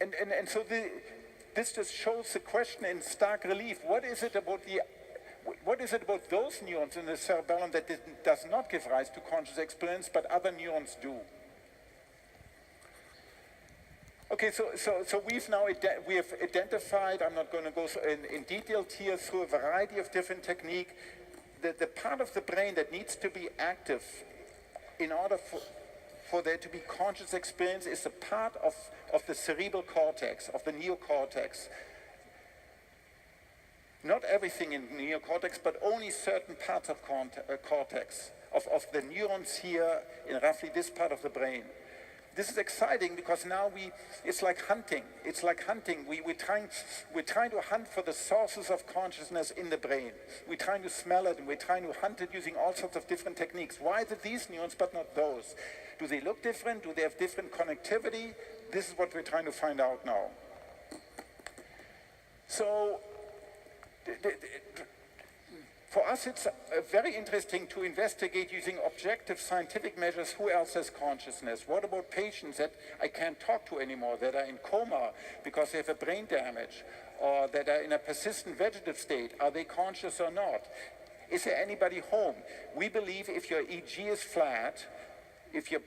And so this just shows the question in stark relief. What is it about those neurons in the cerebellum that does not give rise to conscious experience, but other neurons do? Okay, so we have identified, I'm not going to go in detail here, through a variety of different techniques, the part of the brain that needs to be active in order for there to be conscious experience is a part of the cerebral cortex, of the neocortex. Not everything in neocortex, but only certain parts of cortex, of the neurons here in roughly this part of the brain. This is exciting because now it's like hunting. It's like hunting. We're trying to hunt for the sources of consciousness in the brain. We're trying to smell it, and we're trying to hunt it using all sorts of different techniques. Why is it these neurons but not those? Do they look different? Do they have different connectivity? This is what we're trying to find out now. So, for us, it's very interesting to investigate using objective scientific measures who else has consciousness. What about patients that I can't talk to anymore, that are in coma because they have a brain damage, or that are in a persistent vegetative state? Are they conscious or not? Is there anybody home? We believe if your EEG is flat, if your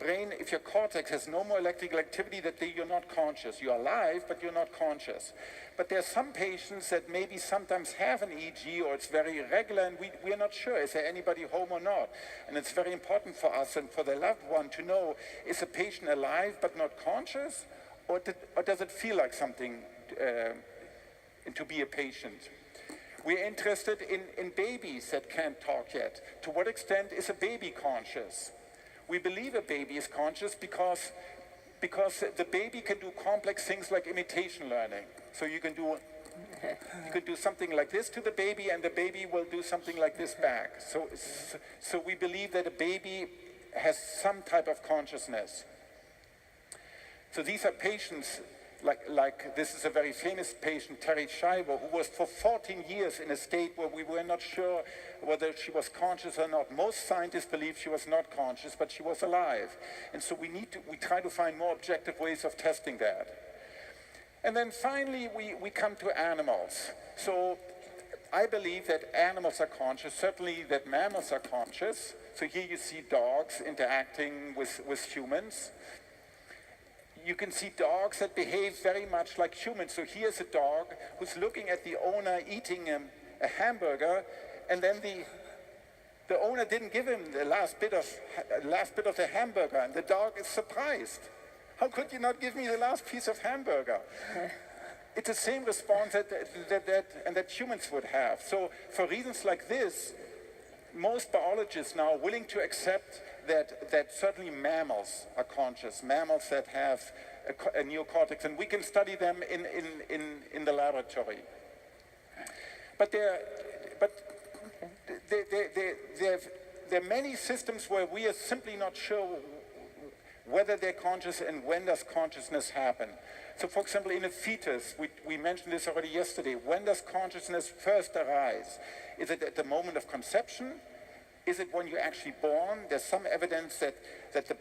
cortex has no more electrical activity, that you're not conscious. You're alive, but you're not conscious. But there are some patients that maybe sometimes have an EEG, or it's very irregular, and we're not sure, is there anybody home or not? And it's very important for us and for the loved one to know, is a patient alive but not conscious? Or does it feel like something to be a patient? We're interested in babies that can't talk yet. To what extent is a baby conscious? We believe a baby is conscious because the baby can do complex things like imitation learning. So you can do something like this to the baby, and the baby will do something like this back. So we believe that a baby has some type of consciousness. So these are patients, like this is a very famous patient, Terry Shiver, who was for 14 years in a state where we were not sure whether she was conscious or not. Most scientists believe she was not conscious, but she was alive. And so we try to find more objective ways of testing that. And then finally, we come to animals. So I believe that animals are conscious, certainly that mammals are conscious. So here you see dogs interacting with humans. You can see dogs that behave very much like humans. So here's a dog who's looking at the owner eating a hamburger, and then the owner didn't give him the last bit of the hamburger, and the dog is surprised. How could you not give me the last piece of hamburger? It's the same response that humans would have. So for reasons like this, most biologists now are willing to accept that certainly mammals are conscious, mammals that have a neocortex, and we can study them in the laboratory. But there are many systems where we are simply not sure whether they're conscious and when does consciousness happen. So for example, in a fetus, we mentioned this already yesterday, when does consciousness first arise? Is it at the moment of conception? Is it when you're actually born? There's some evidence that the